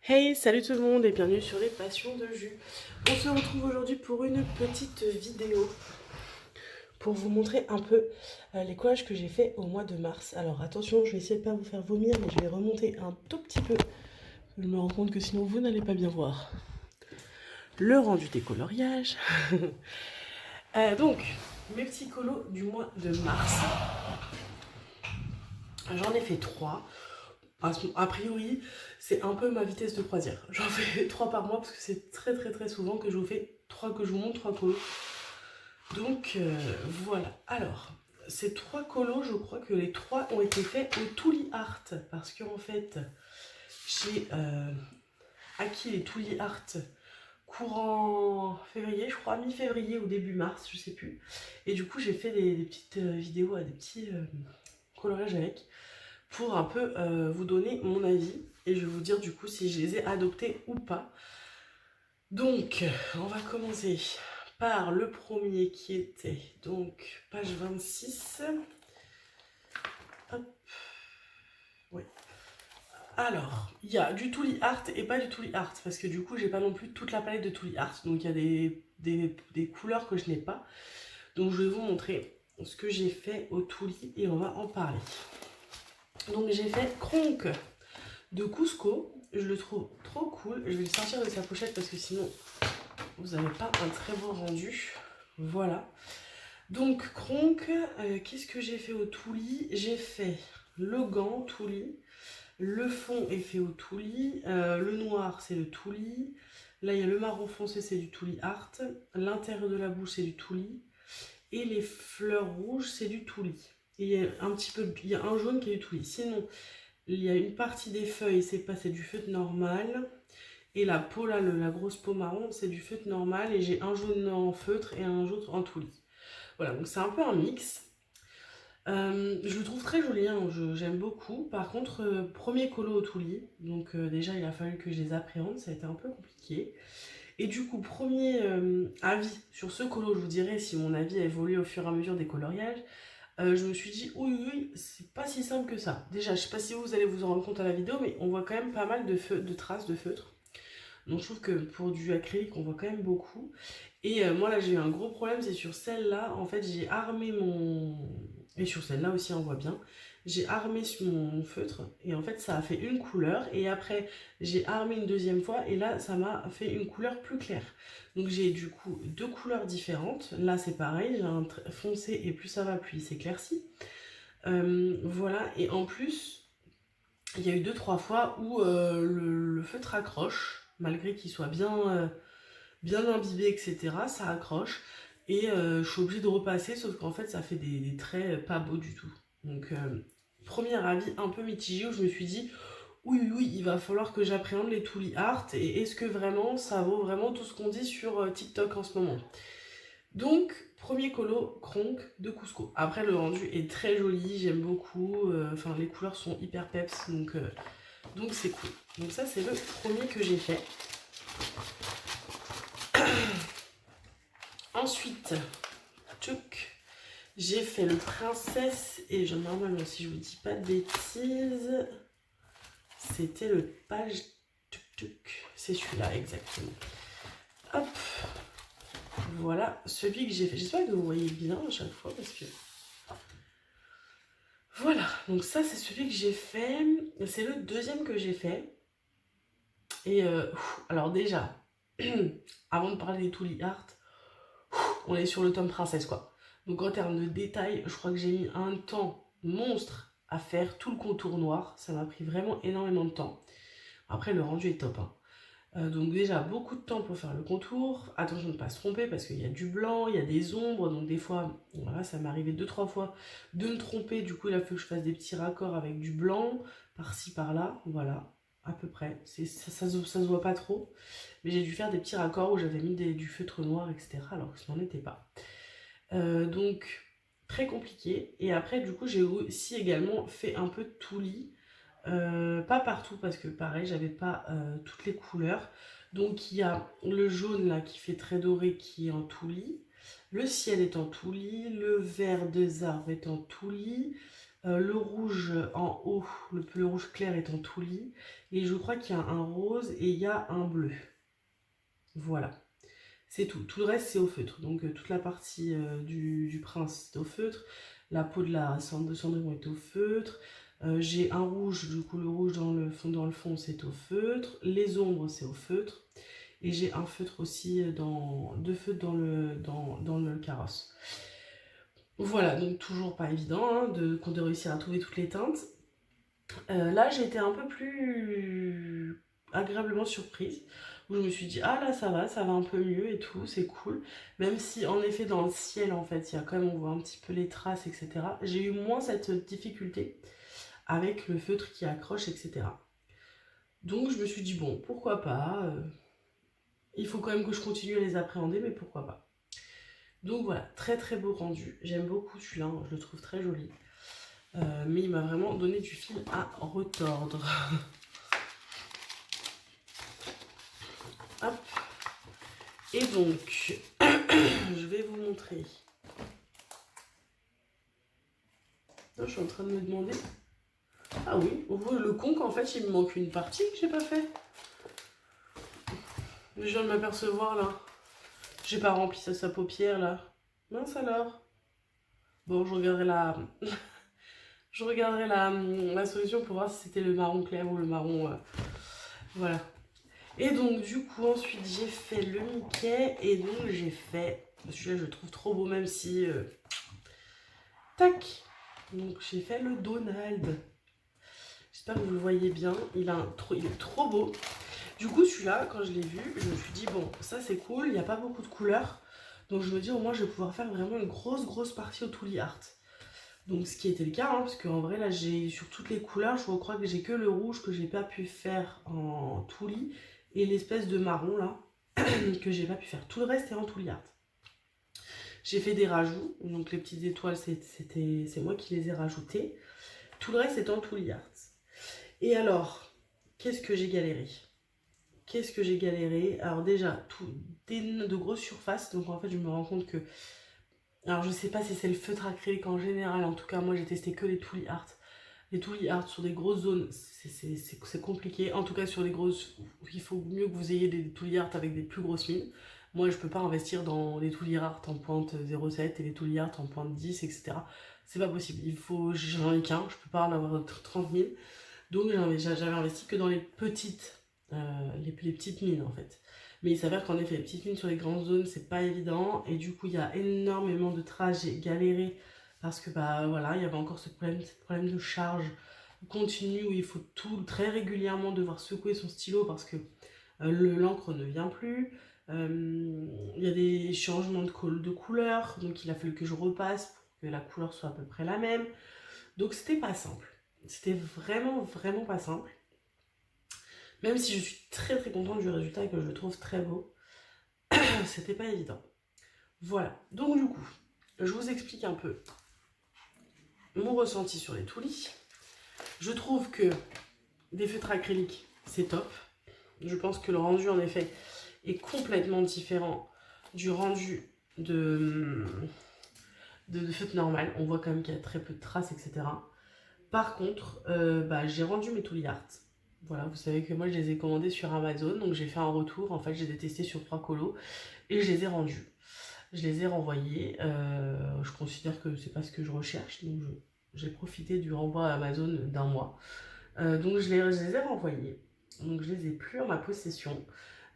Hey, salut tout le monde et bienvenue sur les Passions de Jus. On se retrouve aujourd'hui pour une petite vidéo pour vous montrer un peu les collages que j'ai fait au mois de mars. Alors attention, je vais essayer de ne pas vous faire vomir, mais je vais remonter un tout petit peu. Je me rends compte que sinon vous n'allez pas bien voir le rendu des coloriages. Donc, mes petits colos du mois de mars. J'en ai fait 3. A priori, c'est un peu ma vitesse de croisière. J'en fais 3 par mois parce que c'est très souvent que je vous fais 3, que je vous montre 3 colos. Donc voilà. Alors, ces 3 colos, je crois que les 3 ont été faits au Tuli Art. Parce qu'en fait, j'ai acquis les Tuli Art courant février, je crois, mi-février ou début mars, je sais plus. Et du coup, j'ai fait des petites vidéos à des petits coloriages avec, pour un peu vous donner mon avis et je vais vous dire du coup si je les ai adoptés ou pas. Donc on va commencer par le premier qui était donc page 26. Hop. Oui. Alors, il y a du Tuli Art et pas du Tuli Art parce que du coup j'ai pas non plus toute la palette de Tuli Art, donc il y a des couleurs que je n'ai pas. Donc je vais vous montrer ce que j'ai fait au Tuli et on va en parler. Donc j'ai fait Kronk de Cusco, je le trouve trop cool. Je vais le sortir de sa pochette parce que sinon vous n'avez pas un très beau rendu. Voilà. Donc Kronk, qu'est-ce que j'ai fait au Tuli? J'ai fait le gant Tuli, le fond est fait au Tuli, le noir c'est le Tuli, là il y a le marron foncé, c'est du Tuli Art, l'intérieur de la bouche c'est du Tuli, et les fleurs rouges c'est du Tuli. Et il y a il y a un jaune qui est du Tuli. Sinon, il y a une partie des feuilles, c'est du feutre normal. Et la peau, là, la grosse peau marron, c'est du feutre normal. Et j'ai un jaune en feutre et un jaune en Tuli. Voilà, donc c'est un peu un mix. Je le trouve très joli, hein, j'aime beaucoup. Par contre, premier colo au Tuli. Donc déjà, il a fallu que je les appréhende. Ça a été un peu compliqué. Et du coup, premier avis sur ce colo, je vous dirai si mon avis a évolué au fur et à mesure des coloriages. Je me suis dit, oui, c'est pas si simple que ça. Déjà, je sais pas si vous allez vous en rendre compte à la vidéo, mais on voit quand même pas mal de traces de feutre. Donc je trouve que pour du acrylique, on voit quand même beaucoup. Et moi là, j'ai eu un gros problème, c'est sur celle-là. En fait, j'ai armé mon... Et sur celle-là aussi, on voit bien. J'ai armé sur mon feutre et en fait, ça a fait une couleur. Et après, j'ai armé une deuxième fois et là, ça m'a fait une couleur plus claire. Donc j'ai du coup 2 couleurs différentes. Là, c'est pareil, j'ai un foncé et plus ça va, plus il s'éclaircit. Voilà, et en plus, il y a eu 2-3 fois où le feutre accroche, malgré qu'il soit bien imbibé, etc. Ça accroche. Et je suis obligée de repasser, sauf qu'en fait, ça fait des traits pas beaux du tout. Donc, premier avis un peu mitigé où je me suis dit, oui, il va falloir que j'appréhende les Tuli Art. Et est-ce que vraiment, ça vaut vraiment tout ce qu'on dit sur TikTok en ce moment? Donc, premier colo, Kronk de Cusco. Après, le rendu est très joli, j'aime beaucoup. Enfin, les couleurs sont hyper peps, donc c'est cool. Donc ça, c'est le premier que j'ai fait. Ensuite, j'ai fait le princesse et normalement, si je vous dis pas de bêtises, c'était le page c'est celui-là exactement. Hop, voilà celui que j'ai fait. J'espère que vous voyez bien à chaque fois parce que voilà. Donc ça, c'est celui que j'ai fait. C'est le deuxième que j'ai fait. Et alors déjà, avant de parler des Tuli Art, on est sur le tome princesse quoi. Donc en termes de détails, je crois que j'ai mis un temps monstre à faire tout le contour noir. Ça m'a pris vraiment énormément de temps. Après, le rendu est top, hein. Donc déjà, beaucoup de temps pour faire le contour. Attention de ne pas se tromper parce qu'il y a du blanc, il y a des ombres. Donc des fois, voilà, ça m'est arrivé 2-3 fois de me tromper. Du coup, il a fallu que je fasse des petits raccords avec du blanc, par-ci, par-là. Voilà, à peu près. Ça se voit pas trop. Mais j'ai dû faire des petits raccords où j'avais mis du feutre noir, etc. Alors que ce n'en était pas. Donc, très compliqué. Et après, du coup, j'ai aussi également fait un peu de Tuli. Pas partout parce que pareil j'avais pas toutes les couleurs, donc il y a le jaune là qui fait très doré qui est en Tuli, Le ciel est en toulis, le vert des arbres est en toulis, le rouge en haut, le rouge clair est en toulis, et je crois qu'il y a un rose et il y a un bleu. Voilà, c'est tout. Tout le reste c'est au feutre, donc toute la partie du prince est au feutre, la peau de la Cendrillon est au feutre, j'ai un rouge, du coup le rouge dans le fond c'est au feutre, les ombres c'est au feutre, et j'ai un feutre aussi, deux feutres dans le carrosse. Voilà, donc toujours pas évident hein, de réussir à trouver toutes les teintes. Là, j'ai été un peu plus agréablement surprise, où je me suis dit, ah là, ça va un peu mieux et tout, c'est cool. Même si, en effet, dans le ciel, en fait, il y a quand même, on voit un petit peu les traces, etc. J'ai eu moins cette difficulté avec le feutre qui accroche, etc. Donc, je me suis dit, bon, pourquoi pas. Il faut quand même que je continue à les appréhender, mais pourquoi pas. Donc voilà, très très beau rendu. J'aime beaucoup celui-là, je le trouve très joli. Mais il m'a vraiment donné du fil à retordre. Hop. Et donc, je vais vous montrer. Non, je suis en train de me demander. Ah oui, le conque, en fait, il me manque une partie que j'ai pas fait. Je viens de m'apercevoir là. J'ai pas rempli sa paupière là. Mince alors. Bon, je regarderai la solution pour voir si c'était le marron clair ou le marron. Voilà. Et donc, du coup, ensuite, j'ai fait le Mickey. Et donc, j'ai fait. Celui-là, je le trouve trop beau, même si. Tac! Donc, j'ai fait le Donald. J'espère que vous le voyez bien. Il est trop beau. Du coup, celui-là, quand je l'ai vu, je me suis dit, bon, ça c'est cool. Il n'y a pas beaucoup de couleurs. Donc, je me dis, au moins, je vais pouvoir faire vraiment une grosse partie au Tooly Art. Donc ce qui était le cas, hein, parce qu'en vrai là j'ai sur toutes les couleurs, je crois que j'ai que le rouge que j'ai pas pu faire en Tooly et l'espèce de marron là que j'ai pas pu faire. Tout le reste est en Tooly Art. J'ai fait des rajouts, donc les petites étoiles c'est moi qui les ai rajoutées. Tout le reste est en Tooly Art. Et alors, qu'est-ce que j'ai galéré? Alors déjà, de grosses surfaces, donc en fait je me rends compte que alors je sais pas si c'est le feutre acrylique en général, en tout cas moi j'ai testé que les Tooly Art. Les Tooly Art sur des grosses zones, c'est compliqué. En tout cas sur des grosses, il faut mieux que vous ayez des Tooly Art avec des plus grosses mines. Moi je peux pas investir dans les Tooly Art en pointe 0,7 et les Tooly Art en pointe 10, etc. C'est pas possible, j'en ai qu'un, je peux pas en avoir 30 000. Donc j'avais investi que dans les petites mines en fait. Mais il s'avère qu'en effet, les petites mines sur les grandes zones, c'est pas évident. Et du coup, il y a énormément de traces. J'ai galéré parce que, bah voilà, il y avait encore ce problème de charge continue où il faut très régulièrement devoir secouer son stylo parce que l'encre ne vient plus. Il y a des changements de couleur. Donc, il a fallu que je repasse pour que la couleur soit à peu près la même. Donc, c'était pas simple. C'était vraiment pas simple. Même si je suis très contente du résultat et que je le trouve très beau, c'était pas évident. Voilà, donc du coup, je vous explique un peu mon ressenti sur les Tooly. Je trouve que des feutres acryliques, c'est top. Je pense que le rendu, en effet, est complètement différent du rendu de feutre normal. On voit quand même qu'il y a très peu de traces, etc. Par contre, j'ai rendu mes Tooly Art. Voilà, vous savez que moi je les ai commandés sur Amazon, donc j'ai fait un retour. En fait, je les ai testés sur 3 colos et je les ai rendus. Je les ai renvoyés. Je considère que c'est pas ce que je recherche, donc j'ai profité du renvoi à Amazon d'un mois. Donc je les ai renvoyés. Donc je les ai plus en ma possession.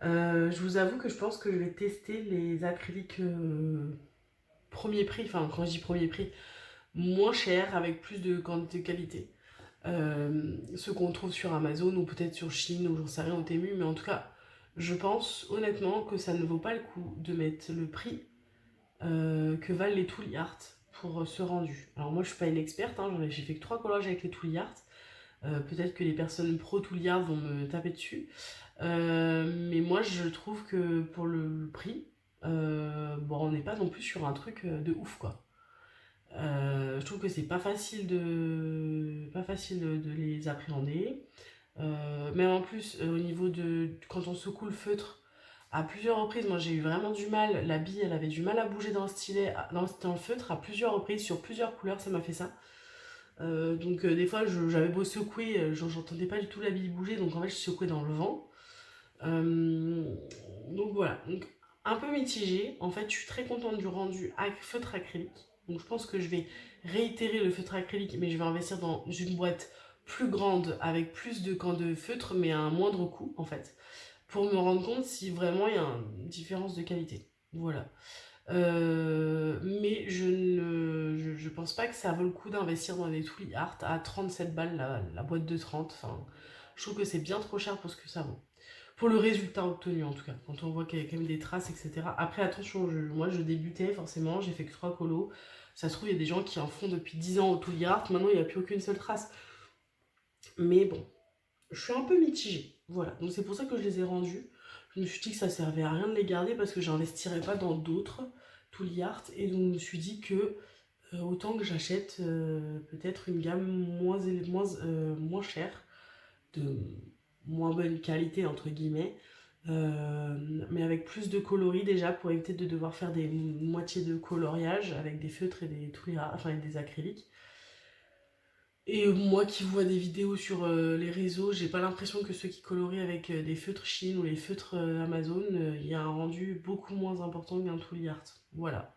Je vous avoue que je pense que je vais tester les acryliques premier prix. Enfin, quand je dis premier prix, moins cher avec plus de qualité. Ceux qu'on trouve sur Amazon ou peut-être sur Chine ou j'en sais rien au Temu, mais en tout cas je pense honnêtement que ça ne vaut pas le coup de mettre le prix que valent les Tooly Art pour ce rendu. Alors moi je suis pas une experte, hein, j'ai fait que 3 collages avec les Tooly Art. Peut-être que les personnes pro Tooly Art vont me taper dessus, mais moi je trouve que pour le prix, on n'est pas non plus sur un truc de ouf quoi. Je trouve que c'est pas facile de les appréhender. Même en plus au niveau de quand on secoue le feutre à plusieurs reprises. Moi j'ai eu vraiment du mal, la bille elle avait du mal à bouger dans le stylet, dans le feutre à plusieurs reprises, sur plusieurs couleurs ça m'a fait ça. Donc des fois j'avais beau secouer, j'entendais pas du tout la bille bouger, donc en fait je secouais dans le vent. Donc voilà, donc un peu mitigé. En fait je suis très contente du rendu feutre acrylique. Donc je pense que je vais réitérer le feutre acrylique, mais je vais investir dans une boîte plus grande avec plus de camps de feutre, mais à un moindre coût en fait, pour me rendre compte si vraiment il y a une différence de qualité. Voilà. Mais je pense pas que ça vaut le coup d'investir dans des Tooly Art à 37 balles la boîte de 30. Enfin, je trouve que c'est bien trop cher pour ce que ça vaut. Pour le résultat obtenu en tout cas, quand on voit qu'il y a quand même des traces, etc. Après attention, moi je débutais forcément, j'ai fait que 3 colos. Ça se trouve il y a des gens qui en font depuis 10 ans au Tooly Art, maintenant il n'y a plus aucune seule trace. Mais bon, je suis un peu mitigée. Voilà, donc c'est pour ça que je les ai rendus. Je me suis dit que ça servait à rien de les garder parce que j'investirais pas dans d'autres Tooly Art. Et donc je me suis dit que autant que j'achète peut-être une gamme moins chère, de moins bonne qualité entre guillemets, mais avec plus de coloris déjà pour éviter de devoir faire des moitiés de coloriage avec des feutres et des Tooly Art, enfin avec des acryliques. Et moi qui vois des vidéos sur les réseaux, j'ai pas l'impression que ceux qui colorient avec des feutres Chine ou les feutres Amazon, il y a un rendu beaucoup moins important qu'un Tooly Art. Voilà.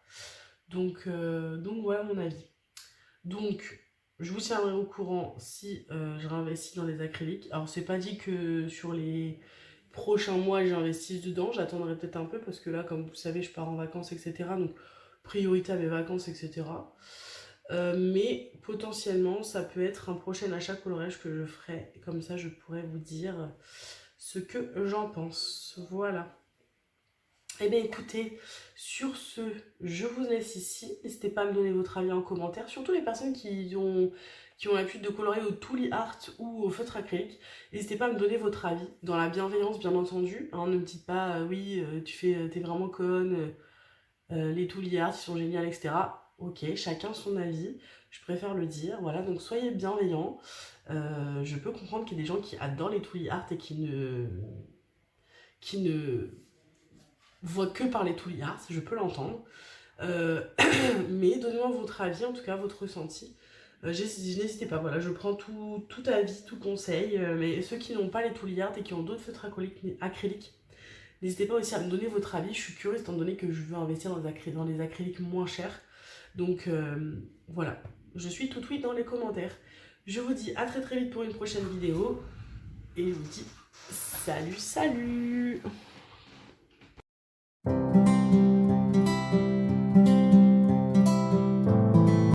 Donc voilà mon avis. Donc je vous tiendrai au courant si je réinvestis dans les acryliques. Alors c'est pas dit que sur les prochains mois j'investisse dedans, j'attendrai peut-être un peu parce que là comme vous savez je pars en vacances etc. Donc priorité à mes vacances etc. Mais potentiellement ça peut être un prochain achat coloriage que je ferai, et comme ça je pourrais vous dire ce que j'en pense. Voilà. Et bien écoutez, sur ce, je vous laisse ici. N'hésitez pas à me donner votre avis en commentaire, surtout les personnes qui ont l'habitude de colorier au Tooly Art ou au feutre acrylique. N'hésitez pas à me donner votre avis, dans la bienveillance bien entendu. Hein, ne me dites pas oui, t'es vraiment conne, les Tooly Art ils sont géniaux, etc. Ok, chacun son avis, je préfère le dire. Voilà, donc soyez bienveillants. Je peux comprendre qu'il y a des gens qui adorent les Tooly Art et qui ne voient que par les Tooly Art, je peux l'entendre. Mais donnez-moi votre avis, en tout cas votre ressenti. N'hésitez pas, voilà, je prends tout avis, tout conseil. Mais ceux qui n'ont pas les Tooly Art et qui ont d'autres feutres acryliques, n'hésitez pas aussi à me donner votre avis. Je suis curieuse étant donné que je veux investir dans les acryliques moins chers. Donc voilà, je suis tout oui dans les commentaires. Je vous dis à très vite pour une prochaine vidéo. Et je vous dis salut.